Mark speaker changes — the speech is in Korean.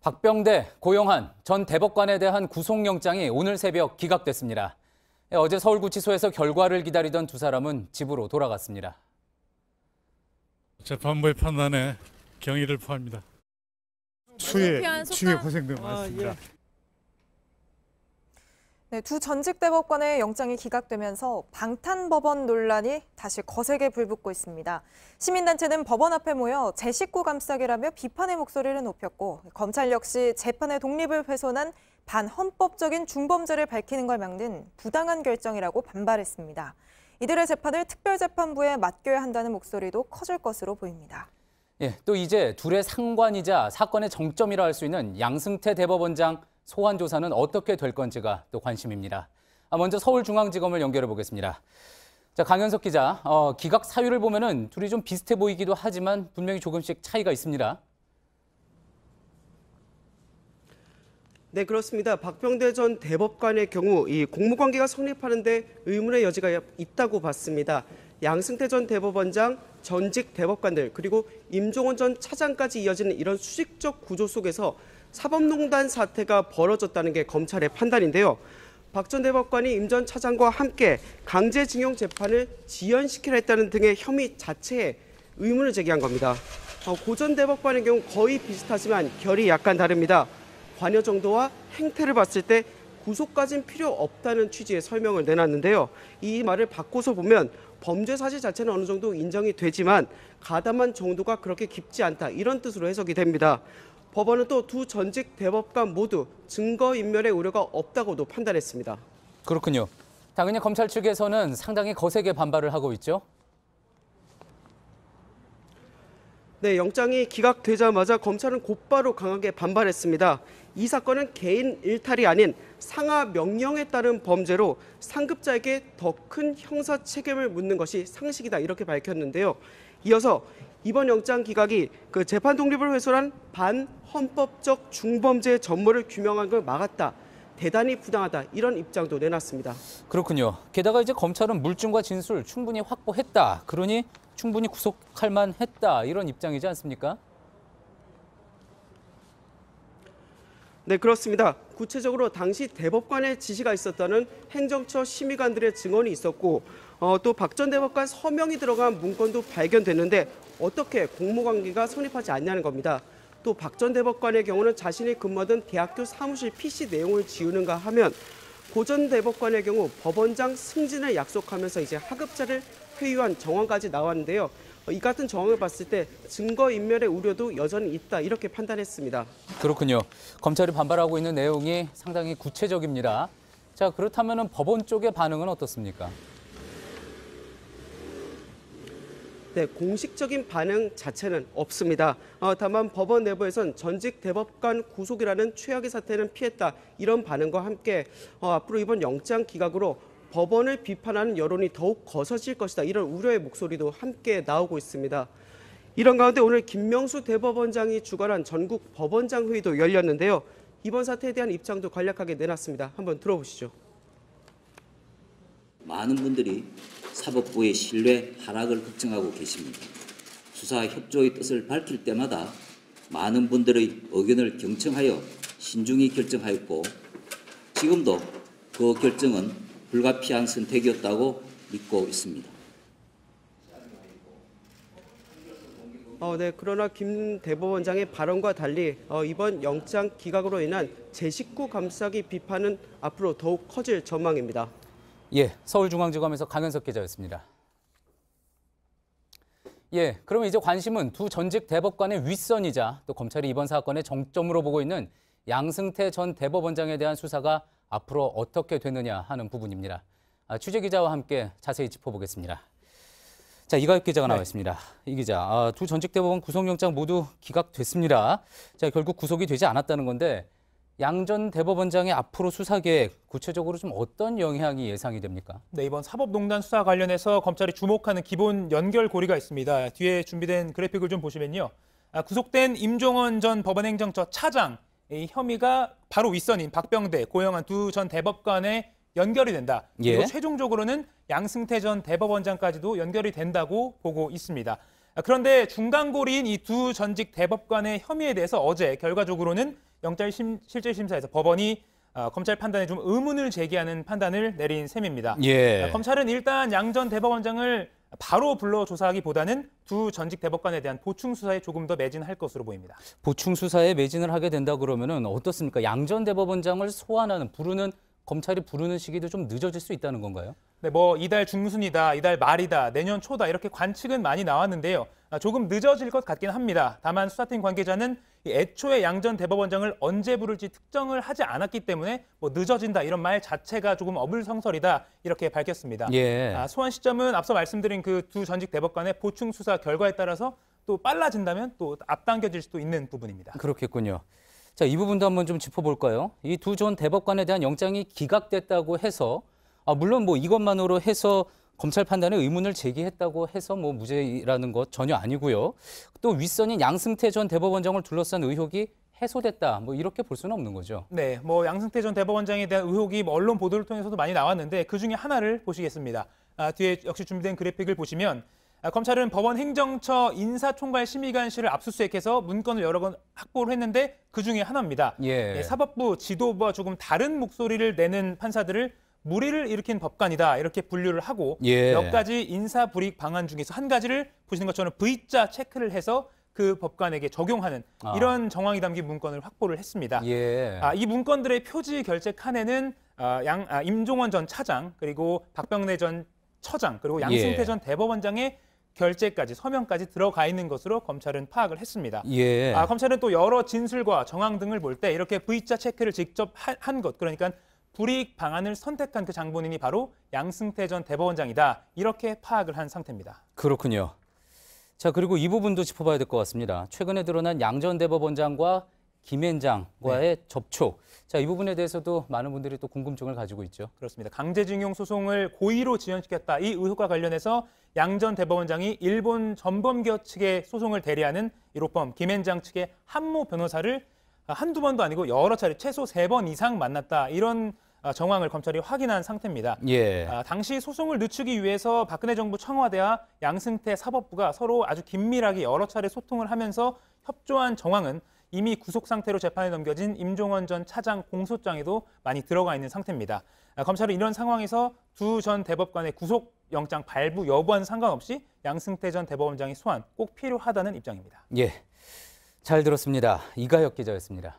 Speaker 1: 박병대, 고영한 전 대법관에 대한 구속영장이 오늘 새벽 기각됐습니다. 어제 서울구치소에서 결과를 기다리던 두 사람은 집으로 돌아갔습니다.
Speaker 2: 재판부의 판단에 경의를 표합니다. 추후에 고생도 많습니다.
Speaker 3: 네, 두 전직 대법관의 영장이 기각되면서 방탄법원 논란이 다시 거세게 불붙고 있습니다. 시민단체는 법원 앞에 모여 제 식구 감싸기라며 비판의 목소리를 높였고, 검찰 역시 재판의 독립을 훼손한 반헌법적인 중범죄를 밝히는 걸 막는 부당한 결정이라고 반발했습니다. 이들의 재판을 특별재판부에 맡겨야 한다는 목소리도 커질 것으로 보입니다.
Speaker 1: 또 이제 둘의 상관이자 사건의 정점이라 할 수 있는 양승태 대법원장 소환 조사는 어떻게 될 건지가 또 관심입니다. 먼저 서울중앙지검을 연결해 보겠습니다. 자, 강현석 기자, 기각 사유를 보면은 둘이 좀 비슷해 보이기도 하지만 분명히 조금씩 차이가 있습니다.
Speaker 4: 네, 그렇습니다. 박병대 전 대법관의 경우 이 공무관계가 성립하는데 의문의 여지가 있다고 봤습니다. 양승태 전 대법원장, 전직 대법관들, 그리고 임종원 전 차장까지 이어지는 이런 수직적 구조 속에서 사법농단 사태가 벌어졌다는 게 검찰의 판단인데요. 박 전 대법관이 임 전 차장과 함께 강제징용 재판을 지연시키려 했다는 등의 혐의 자체에 의문을 제기한 겁니다. 고 전 대법관의 경우 거의 비슷하지만 결이 약간 다릅니다. 관여 정도와 행태를 봤을 때 구속까지는 필요 없다는 취지의 설명을 내놨는데요. 이 말을 바꿔서 보면 범죄 사실 자체는 어느 정도 인정이 되지만 가담한 정도가 그렇게 깊지 않다, 이런 뜻으로 해석이 됩니다. 법원은 또 두 전직 대법관 모두 증거인멸의 우려가 없다고도 판단했습니다.
Speaker 1: 그렇군요. 당연히 검찰 측에서는 상당히 거세게 반발을 하고 있죠.
Speaker 4: 네, 영장이 기각되자마자 검찰은 곧바로 강하게 반발했습니다. 이 사건은 개인 일탈이 아닌 상하 명령에 따른 범죄로 상급자에게 더 큰 형사 책임을 묻는 것이 상식이다, 이렇게 밝혔는데요. 이어서 이번 영장 기각이 그 재판 독립을 훼손한 반헌법적 중범죄의 전모를 규명한 걸 막았다, 대단히 부당하다, 이런 입장도 내놨습니다.
Speaker 1: 그렇군요. 게다가 이제 검찰은 물증과 진술 충분히 확보했다, 그러니 충분히 구속할 만했다, 이런 입장이지 않습니까?
Speaker 4: 네, 그렇습니다. 구체적으로 당시 대법관의 지시가 있었다는 행정처 심의관들의 증언이 있었고, 또 박 전 대법관 서명이 들어간 문건도 발견됐는데 어떻게 공모관계가 성립하지 않냐는 겁니다. 또 박 전 대법관의 경우는 자신이 근무하던 대학교 사무실 PC 내용을 지우는가 하면, 고 전 대법관의 경우 법원장 승진을 약속하면서 이제 하급자를 회유한 정황까지 나왔는데요. 이 같은 정황을 봤을 때 증거인멸의 우려도 여전히 있다, 이렇게 판단했습니다.
Speaker 1: 그렇군요. 검찰이 반발하고 있는 내용이 상당히 구체적입니다. 자, 그렇다면 법원 쪽의 반응은 어떻습니까?
Speaker 4: 네, 공식적인 반응 자체는 없습니다. 다만 법원 내부에선 전직 대법관 구속이라는 최악의 사태는 피했다, 이런 반응과 함께 앞으로 이번 영장 기각으로 법원을 비판하는 여론이 더욱 거세질 것이다, 이런 우려의 목소리도 함께 나오고 있습니다. 이런 가운데 오늘 김명수 대법원장이 주관한 전국 법원장 회의도 열렸는데요. 이번 사태에 대한 입장도 간략하게 내놨습니다. 한번 들어보시죠.
Speaker 5: 많은 분들이 사법부의 신뢰 하락을 걱정하고 계십니다. 수사 협조의 뜻을 밝힐 때마다 많은 분들의 의견을 경청하여 신중히 결정하였고, 지금도 그 결정은 불가피한 선택이었다고 믿고 있습니다.
Speaker 4: 네, 그러나 김 대법원장의 발언과 달리 이번 영장 기각으로 인한 제 식구 감싸기 비판은 앞으로 더욱 커질 전망입니다.
Speaker 1: 서울중앙지검에서 강현석 기자였습니다. 그러면 이제 관심은 두 전직 대법관의 윗선이자 또 검찰이 이번 사건의 정점으로 보고 있는 양승태 전 대법원장에 대한 수사가 앞으로 어떻게 되느냐 하는 부분입니다. 취재기자와 함께 자세히 짚어보겠습니다. 자, 이가혁 기자가 나와 있습니다. 이 기자, 두 전직 대법원 구속영장 모두 기각됐습니다. 자, 결국 구속이 되지 않았다는 건데, 양 전 대법원장의 앞으로 수사 계획, 구체적으로 좀 어떤 영향이 예상이 됩니까?
Speaker 6: 네, 이번 사법농단 수사 관련해서 검찰이 주목하는 기본 연결고리가 있습니다. 뒤에 준비된 그래픽을 좀 보시면요. 구속된 임종원 전 법원행정처 차장, 이 혐의가 바로 윗선인 박병대, 고영한 두 전 대법관에 연결이 된다. 그리고 최종적으로는 양승태 전 대법원장까지도 연결이 된다고 보고 있습니다. 그런데 중간고리인 이 두 전직 대법관의 혐의에 대해서 어제 결과적으로는 영장 실질 심사에서 법원이 검찰 판단에 좀 의문을 제기하는 판단을 내린 셈입니다.
Speaker 1: 예.
Speaker 6: 검찰은 일단 양 전 대법원장을 바로 불러 조사하기보다는 두 전직 대법관에 대한 보충 수사에 조금 더 매진할 것으로 보입니다.
Speaker 1: 보충 수사에 매진을 하게 된다 그러면은 어떻습니까? 양 전 대법원장을 소환하는 검찰이 부르는 시기도 좀 늦어질 수 있다는 건가요?
Speaker 6: 네, 뭐 이달 중순이다, 이달 말이다, 내년 초다 이렇게 관측은 많이 나왔는데요. 조금 늦어질 것 같긴 합니다. 다만 수사팀 관계자는 애초에 양 전 대법원장을 언제 부를지 특정을 하지 않았기 때문에 뭐 늦어진다 이런 말 자체가 조금 어불성설이다 이렇게 밝혔습니다.
Speaker 1: 예.
Speaker 6: 소환 시점은 앞서 말씀드린 그 두 전직 대법관의 보충 수사 결과에 따라서 또 빨라진다면 또 앞당겨질 수도 있는 부분입니다.
Speaker 1: 그렇겠군요. 자, 이 부분도 한번 좀 짚어볼까요? 이 두 전 대법관에 대한 영장이 기각됐다고 해서 물론 뭐 이것만으로 해서 검찰 판단에 의문을 제기했다고 해서 뭐 무죄라는 것 전혀 아니고요. 또 윗선인 양승태 전 대법원장을 둘러싼 의혹이 해소됐다. 뭐 이렇게 볼 수는 없는 거죠.
Speaker 6: 네, 뭐 양승태 전 대법원장에 대한 의혹이 뭐 언론 보도를 통해서도 많이 나왔는데 그 중에 하나를 보시겠습니다. 뒤에 역시 준비된 그래픽을 보시면 검찰은 법원 행정처 인사총괄심의관실을 압수수색해서 문건을 여러 건 확보를 했는데 그 중에 하나입니다.
Speaker 1: 예.
Speaker 6: 사법부 지도부와 조금 다른 목소리를 내는 판사들을 무리를 일으킨 법관이다 이렇게 분류를 하고
Speaker 1: 예.
Speaker 6: 몇 가지 인사불이익 방안 중에서 한 가지를 보시는 것처럼 V자 체크를 해서 그 법관에게 적용하는 이런 정황이 담긴 문건을 확보를 했습니다.
Speaker 1: 예.
Speaker 6: 이 문건들의 표지 결재 칸에는 임종원 전 차장 그리고 박병대 전 처장 그리고 양승태
Speaker 1: 예.
Speaker 6: 전 대법원장의 결재까지 서명까지 들어가 있는 것으로 검찰은 파악을 했습니다.
Speaker 1: 예.
Speaker 6: 검찰은 또 여러 진술과 정황 등을 볼 때 이렇게 V자 체크를 직접 한 것 그러니까 불이익 방안을 선택한 그 장본인이 바로 양승태 전 대법원장이다. 이렇게 파악을 한 상태입니다.
Speaker 1: 그렇군요. 자, 그리고 이 부분도 짚어봐야 될 것 같습니다. 최근에 드러난 양 전 대법원장과 김앤장과의 접촉. 자, 이 부분에 대해서도 많은 분들이 또 궁금증을 가지고 있죠.
Speaker 6: 그렇습니다. 강제징용 소송을 고의로 지연시켰다. 이 의혹과 관련해서 양 전 대법원장이 일본 전범기업 측의 소송을 대리하는 1호범 김앤장 측의 한모 변호사를 한두 번도 아니고 여러 차례 최소 3번 이상 만났다. 이런 정황을 검찰이 확인한 상태입니다.
Speaker 1: 예.
Speaker 6: 당시 소송을 늦추기 위해서 박근혜 정부 청와대와 양승태 사법부가 서로 아주 긴밀하게 여러 차례 소통을 하면서 협조한 정황은 이미 구속 상태로 재판에 넘겨진 임종원 전 차장 공소장에도 많이 들어가 있는 상태입니다. 검찰은 이런 상황에서 두 전 대법관의 구속영장 발부 여부와는 상관없이 양승태 전 대법원장의 소환 꼭 필요하다는 입장입니다.
Speaker 1: 예. 잘 들었습니다. 이가혁 기자였습니다.